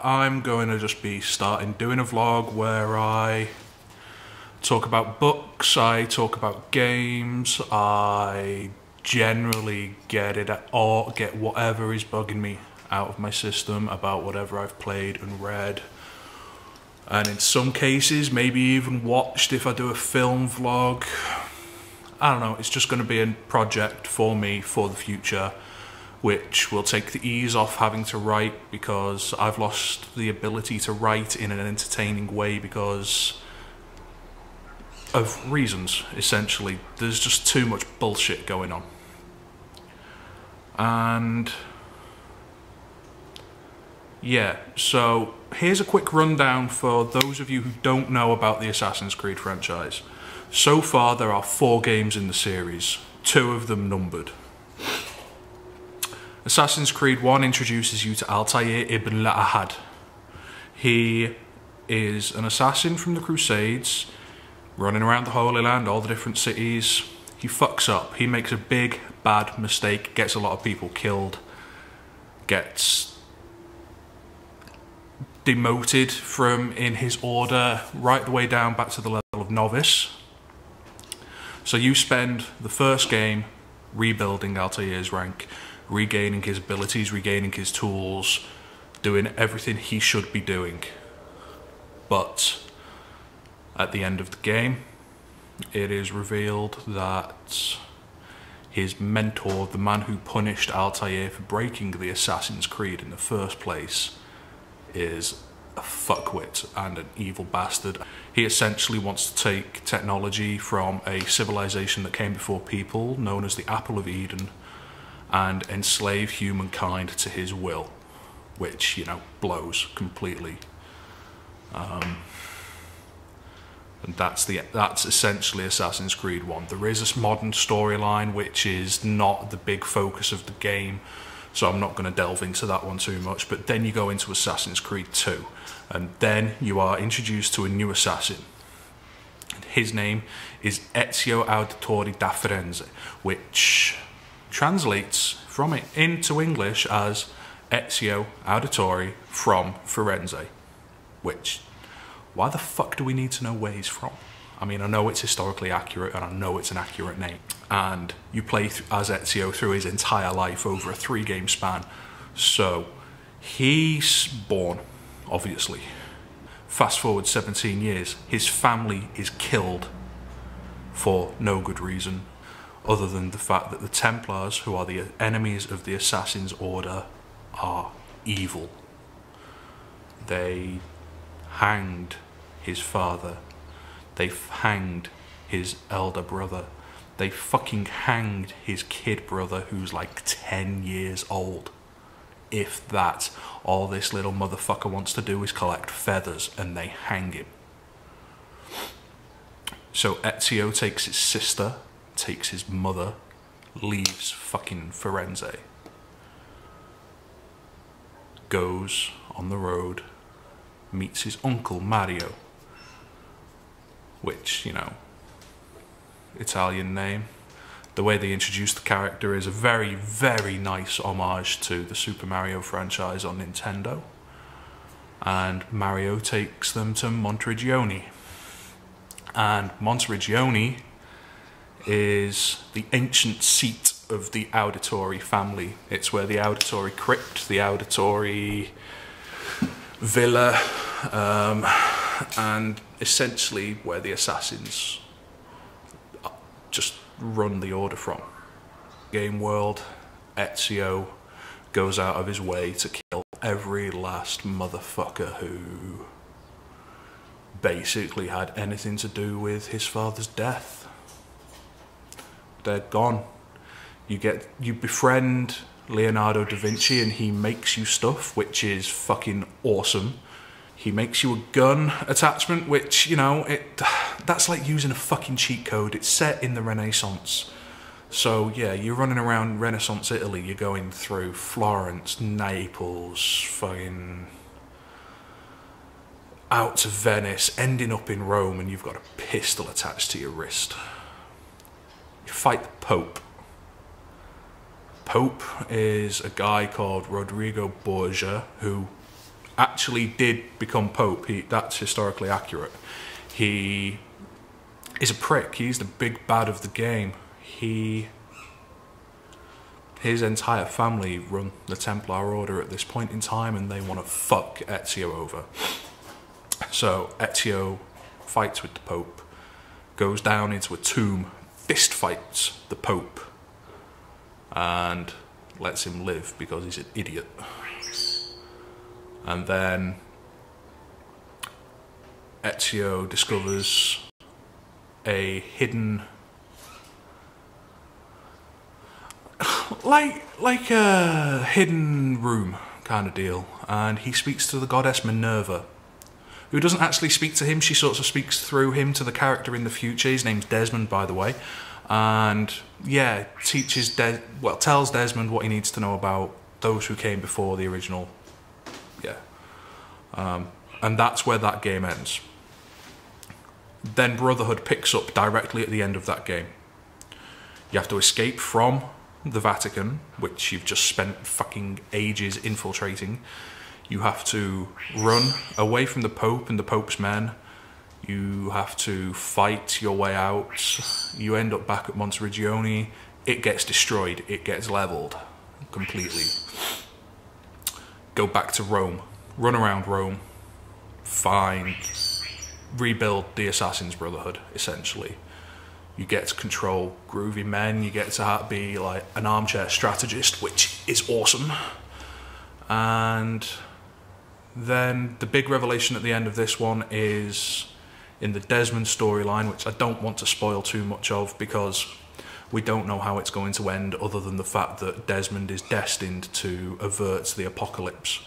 I'm going to just be starting doing a vlog where I talk about books, I talk about games, I generally get whatever is bugging me out of my system about whatever I've played and read. And in some cases, maybe even watched if I do a film vlog. I don't know, it's just going to be a project for me for the future, which will take the ease off having to write, because I've lost the ability to write in an entertaining way because of reasons, essentially. There's just too much bullshit going on. And yeah, so here's a quick rundown for those of you who don't know about the Assassin's Creed franchise. So far there are 4 games in the series, 2 of them numbered. Assassin's Creed 1 introduces you to Altair ibn La'ahad. He is an assassin from the Crusades, running around the Holy Land, all the different cities. He fucks up. He makes a big, bad mistake, gets a lot of people killed, gets demoted from in his order right the way down back to the level of novice. So you spend the first game rebuilding Altair's rank, regaining his abilities, regaining his tools, doing everything he should be doing. But at the end of the game, it is revealed that his mentor, the man who punished Altair for breaking the Assassin's Creed in the first place, is a fuckwit and an evil bastard. He essentially wants to take technology from a civilization that came before people, known as the Apple of Eden, and enslave humankind to his will, which, you know, blows completely. And that's essentially Assassin's Creed 1. There is a modern storyline which is not the big focus of the game, so I'm not going to delve into that one too much. But then you go into Assassin's Creed 2, and then you are introduced to a new assassin. His name is Ezio Auditore da Firenze, which translates from it into English as Ezio Auditore from Firenze. Which, why the fuck do we need to know where he's from? I mean, I know it's historically accurate and I know it's an accurate name. And you play as Ezio through his entire life over a 3-game span. So he's born, obviously. Fast forward 17 years, his family is killed for no good reason, other than the fact that the Templars, who are the enemies of the Assassin's Order, are evil. They hanged his father. They hanged his elder brother. They fucking hanged his kid brother, who's like 10 years old. If that, all this little motherfucker wants to do is collect feathers, and they hang him. So Ezio takes his sister, takes his mother, leaves fucking Firenze, goes on the road, meets his uncle Mario, which, you know, Italian name. The way they introduced the character is a very, very nice homage to the Super Mario franchise on Nintendo. And Mario takes them to Monteriggioni. And Monteriggioni is the ancient seat of the Auditore family. It's where the Auditore crypt, the Auditore villa, and essentially where the assassins just run the order from. Game world, Ezio goes out of his way to kill every last motherfucker who basically had anything to do with his father's death. They're gone. You befriend Leonardo da Vinci and he makes you stuff, which is fucking awesome. He makes you a gun attachment, which, you know, that's like using a fucking cheat code. It's set in the Renaissance. So yeah, you're running around Renaissance Italy, you're going through Florence, Naples, fucking out to Venice, ending up in Rome, and you've got a pistol attached to your wrist. You fight the Pope. Pope is a guy called Rodrigo Borgia, who actually did become Pope, that's historically accurate. He is a prick. He's the big bad of the game. His entire family run the Templar Order at this point in time, and they want to fuck Ezio over. So Ezio fights with the Pope, goes down into a tomb, fist fights the Pope, and lets him live because he's an idiot. And then Ezio discovers a hidden, like a hidden room kind of deal, and he speaks to the goddess Minerva, who doesn't actually speak to him. She sort of speaks through him to the character in the future. His name's Desmond, by the way, and yeah, tells Desmond what he needs to know about those who came before the original. Yeah, and that's where that game ends. Then Brotherhood picks up directly at the end of that game. You have to escape from the Vatican, which you've just spent fucking ages infiltrating. You have to run away from the Pope and the Pope's men. You have to fight your way out. You end up back at Monteriggioni. It gets destroyed. It gets leveled completely. Go back to Rome. Run around Rome. Rebuild the Assassin's Brotherhood, essentially. You get to control groovy men. You get to be like an armchair strategist, which is awesome. And then the big revelation at the end of this one is in the Desmond storyline, which I don't want to spoil too much of because we don't know how it's going to end, other than the fact that Desmond is destined to avert the apocalypse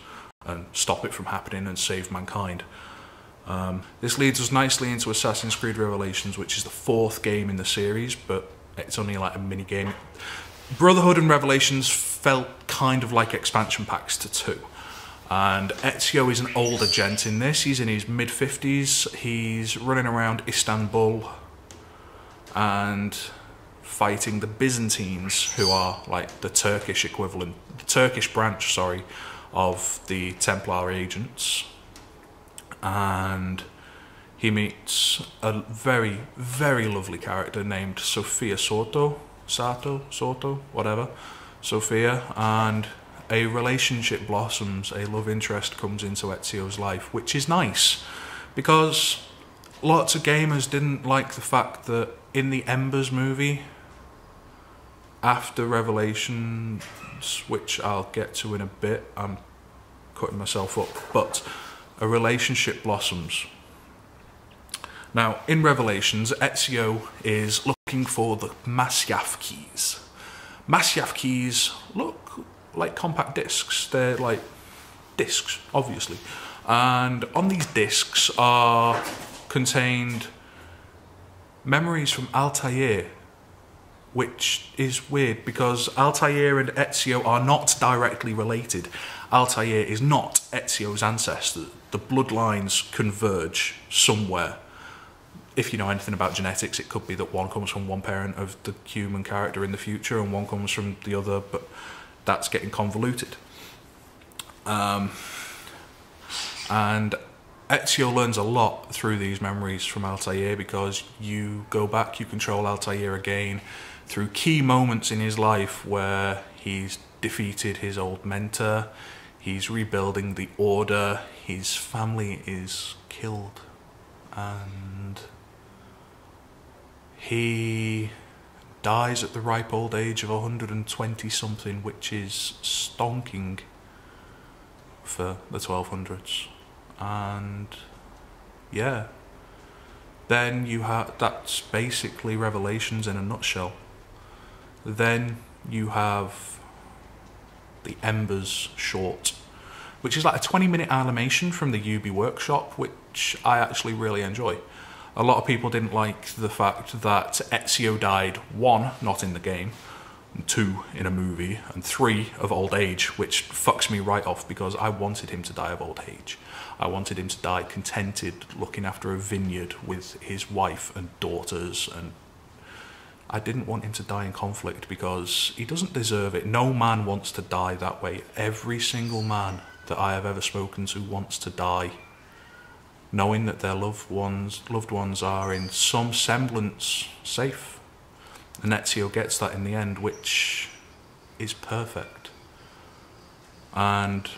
and stop it from happening and save mankind. This leads us nicely into Assassin's Creed Revelations, which is the 4th game in the series, but it's only like a mini game. Brotherhood and Revelations felt kind of like expansion packs to 2. And Ezio is an older gent in this. He's in his mid-50s. He's running around Istanbul and fighting the Byzantines, who are like the Turkish equivalent, the Turkish branch, sorry, of the Templar agents. And he meets a very, very lovely character named Sophia Soto, whatever, Sophia, and a relationship blossoms. A love interest comes into Ezio's life, which is nice, because lots of gamers didn't like the fact that in the Embers movie, after Revelations, which I'll get to in a bit, I'm cutting myself up, but a relationship blossoms. Now, in Revelations, Ezio is looking for the Masyaf keys. Masyaf keys look like compact discs. They're like discs, obviously. And on these discs are contained memories from Altair, which is weird because Altair and Ezio are not directly related. Altair is not Ezio's ancestor. The bloodlines converge somewhere. If you know anything about genetics, it could be that one comes from one parent of the human character in the future and one comes from the other, but that's getting convoluted. And Ezio learns a lot through these memories from Altair, because you go back, you control Altair again through key moments in his life where he's defeated his old mentor, he's rebuilding the Order, his family is killed, and he dies at the ripe old age of 120 something, which is stonking for the 1200s. And yeah, then you have, that's basically Revelations in a nutshell. Then you have the Embers short, which is like a 20-minute animation from the Ubi workshop, which I actually really enjoy. A lot of people didn't like the fact that Ezio died, 1, not in the game, 2, in a movie, and 3, of old age, which fucks me right off because I wanted him to die of old age. I wanted him to die contented, looking after a vineyard with his wife and daughters, and I didn't want him to die in conflict because he doesn't deserve it. No man wants to die that way. Every single man that I have ever spoken to wants to die, knowing that their loved ones are in some semblance safe. And Ezio gets that in the end, which is perfect. And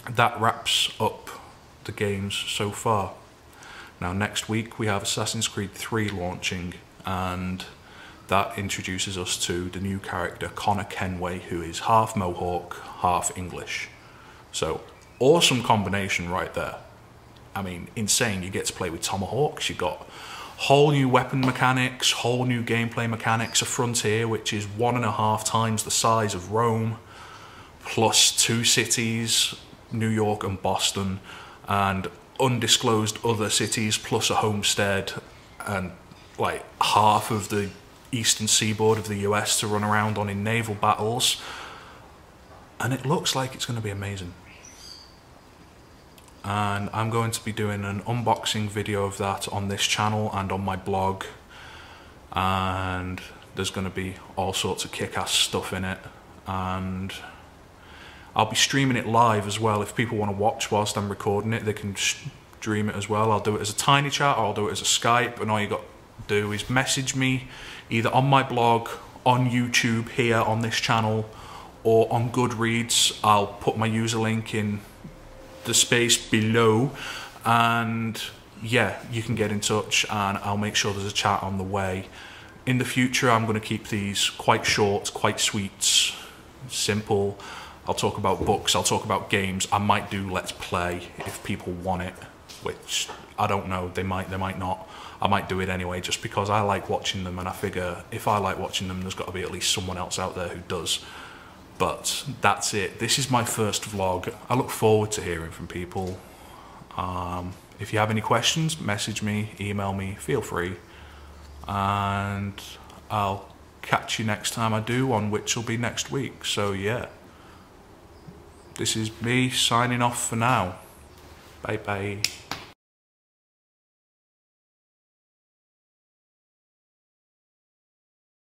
that wraps up the games so far. Now next week we have Assassin's Creed 3 launching, and that introduces us to the new character Connor Kenway, who is half Mohawk, half English. So awesome combination right there. I mean, insane. You get to play with Tomahawks, you got whole new weapon mechanics, whole new gameplay mechanics, a frontier which is 1.5 times the size of Rome, plus 2 cities, New York and Boston, and undisclosed other cities, plus a homestead, and like half of the eastern seaboard of the US to run around on in naval battles. And it looks like it's going to be amazing. And I'm going to be doing an unboxing video of that on this channel and on my blog, and there's going to be all sorts of kick-ass stuff in it, and I'll be streaming it live as well. If people want to watch whilst I'm recording it, they can stream it as well. I'll do it as a tiny chat, or I'll do it as a Skype, and all you got to do is message me either on my blog, on YouTube here on this channel, or on Goodreads. I'll put my user link in the space below, and yeah, you can get in touch and I'll make sure there's a chat on the way. In the future I'm going to keep these quite short, quite sweet, simple. I'll talk about books, I'll talk about games, I might do Let's Play if people want it, which I don't know, they might not. I might do it anyway just because I like watching them, and I figure if I like watching them, there's got to be at least someone else out there who does. But that's it. This is my first vlog. I look forward to hearing from people. If you have any questions, message me, email me, feel free. And I'll catch you next time I do one, which will be next week. So yeah, this is me signing off for now. Bye bye.